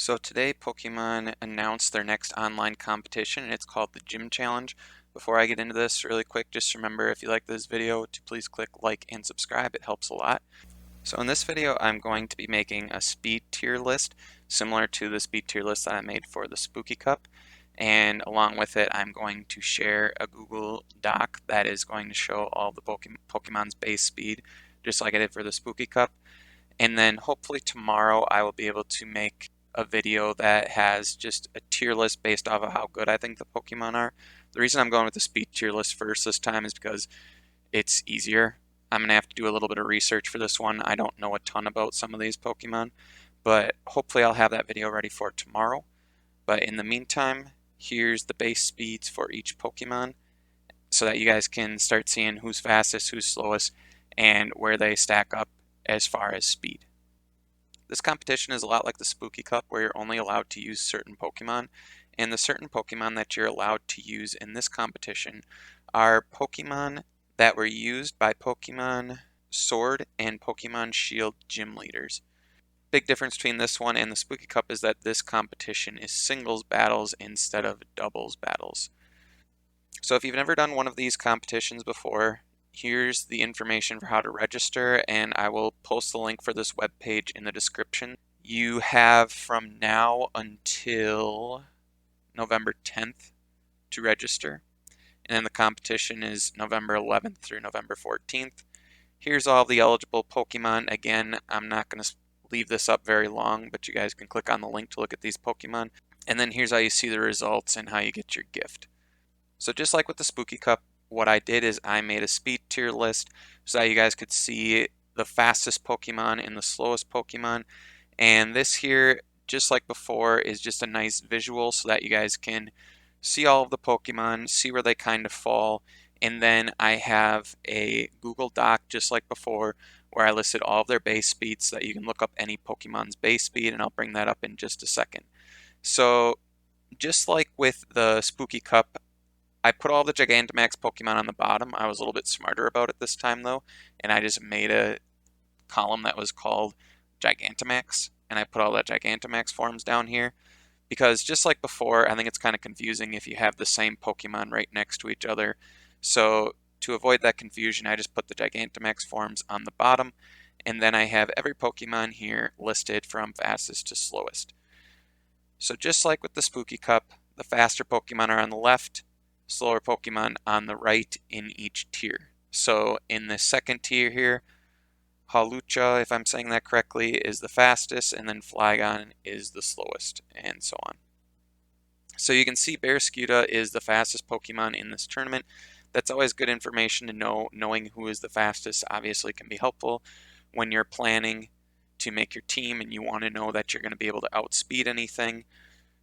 So today Pokemon announced their next online competition and it's called the Gym Challenge. Before I get into this really quick, just remember if you like this video to please click like and subscribe. It helps a lot. So in this video I'm going to be making a speed tier list similar to the speed tier list that I made for the Spooky Cup. And along with it I'm going to share a Google Doc that is going to show all the Pokemon's base speed just like I did for the Spooky Cup. And then hopefully tomorrow I will be able to make a video that has just a tier list based off of how good I think the Pokemon are. The reason I'm going with the speed tier list first this time is because it's easier. I'm going to have to do a little bit of research for this one. I don't know a ton about some of these Pokemon, but hopefully I'll have that video ready for tomorrow. But in the meantime, here's the base speeds for each Pokemon so that you guys can start seeing who's fastest, who's slowest, and where they stack up as far as speed. This competition is a lot like the Spooky Cup where you're only allowed to use certain Pokemon, and the certain Pokemon that you're allowed to use in this competition are Pokemon that were used by Pokemon Sword and Pokemon Shield gym leaders. Big difference between this one and the Spooky Cup is that this competition is singles battles instead of doubles battles. So if you've never done one of these competitions before, here's the information for how to register, and I will post the link for this webpage in the description. You have from now until November 10th to register, and then the competition is November 11th through November 14th. Here's all the eligible Pokemon. Again, I'm not going to leave this up very long, but you guys can click on the link to look at these Pokemon. And then here's how you see the results and how you get your gift. So just like with the Spooky Cup, what I did is I made a speed tier list so that you guys could see the fastest Pokemon and the slowest Pokemon. And this here, just like before, is just a nice visual so that you guys can see all of the Pokemon, see where they kind of fall. And then I have a Google Doc just like before where I listed all of their base speeds so that you can look up any Pokemon's base speed, and I'll bring that up in just a second. So just like with the Spooky Cup, I put all the Gigantamax Pokemon on the bottom. I was a little bit smarter about it this time though, and I just made a column that was called Gigantamax, and I put all the Gigantamax forms down here because just like before, I think it's kind of confusing if you have the same Pokemon right next to each other. So to avoid that confusion, I just put the Gigantamax forms on the bottom, and then I have every Pokemon here listed from fastest to slowest. So just like with the Spooky Cup, the faster Pokemon are on the left, slower Pokemon on the right in each tier. So in the second tier here, Hawlucha, if I'm saying that correctly, is the fastest, and then Flygon is the slowest, and so on. So you can see Barraskewda is the fastest Pokemon in this tournament. That's always good information to know. Knowing who is the fastest obviously can be helpful when you're planning to make your team and you want to know that you're going to be able to outspeed anything.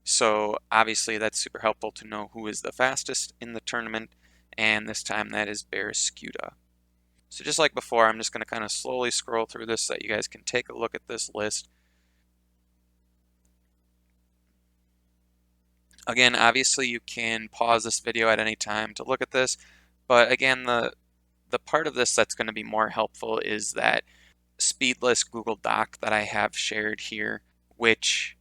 So obviously that's super helpful to know who is the fastest in the tournament, and this time that is Barraskewda. So just like before, I'm just going to kind of slowly scroll through this so that you guys can take a look at this list. Again, obviously you can pause this video at any time to look at this, but again, the part of this that's going to be more helpful is that speedless Google Doc that I have shared here, which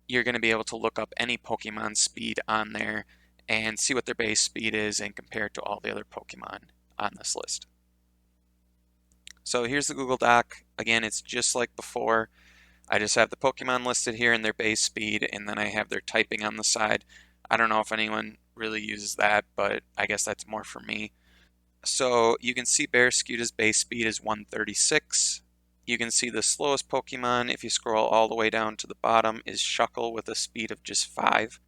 you're going to be able to look up any Pokemon speed on there and see what their base speed is and compare it to all the other Pokemon on this list. So here's the Google Doc. Again, it's just like before. I just have the Pokemon listed here and their base speed, and then I have their typing on the side. I don't know if anyone really uses that, but I guess that's more for me. So you can see Barraskewda's base speed is 136. You can see the slowest Pokemon, if you scroll all the way down to the bottom, is Shuckle with a speed of just 5.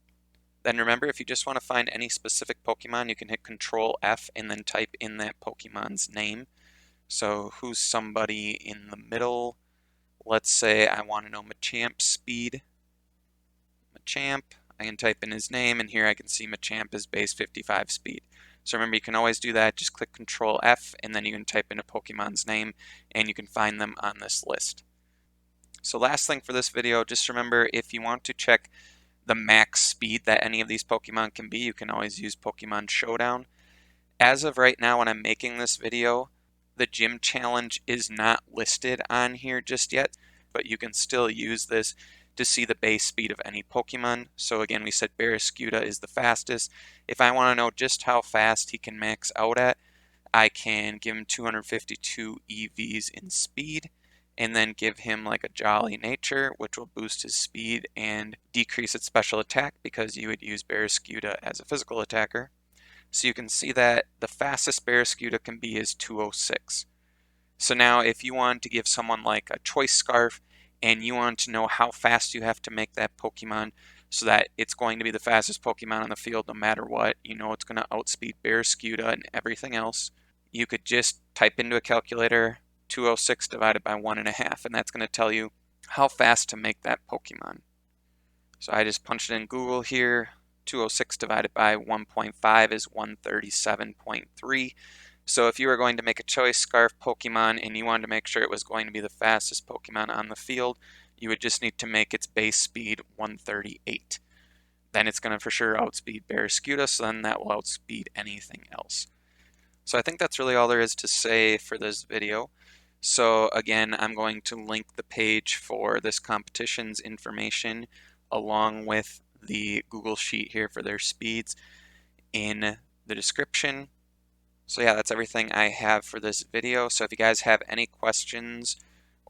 Then remember, if you just want to find any specific Pokemon, you can hit Control F and then type in that Pokemon's name. So who's somebody in the middle? Let's say I want to know Machamp's speed. Machamp, I can type in his name, and here I can see Machamp is base 55 speed. So remember, you can always do that. Just click Control F, and then you can type in a Pokemon's name, and you can find them on this list. So last thing for this video, just remember, if you want to check the max speed that any of these Pokemon can be, you can always use Pokemon Showdown. As of right now, when I'm making this video, the gym challenge is not listed on here just yet, but you can still use this to see the base speed of any Pokemon. So again, we said Barraskewda is the fastest. If I want to know just how fast he can max out at, I can give him 252 EVs in speed, and then give him like a Jolly Nature, which will boost his speed and decrease its special attack because you would use Barraskewda as a physical attacker. So you can see that the fastest Barraskewda can be is 206. So now if you want to give someone like a Choice Scarf and you want to know how fast you have to make that Pokemon so that it's going to be the fastest Pokemon on the field no matter what, you know it's going to outspeed Barraskewda and everything else, you could just type into a calculator 206 divided by 1.5, and that's going to tell you how fast to make that Pokemon. So I just punched it in Google here. 206 divided by 1.5 is 137.3. So if you were going to make a Choice Scarf Pokemon and you wanted to make sure it was going to be the fastest Pokemon on the field, you would just need to make its base speed 138. Then it's going to for sure outspeed Barraskewda, so then that will outspeed anything else. So I think that's really all there is to say for this video. So again, I'm going to link the page for this competition's information along with the Google Sheet here for their speeds in the description. So yeah, that's everything I have for this video. So if you guys have any questions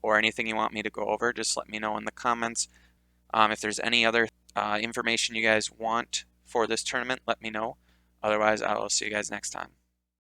or anything you want me to go over, just let me know in the comments. If there's any other information you guys want for this tournament, let me know. Otherwise, I will see you guys next time.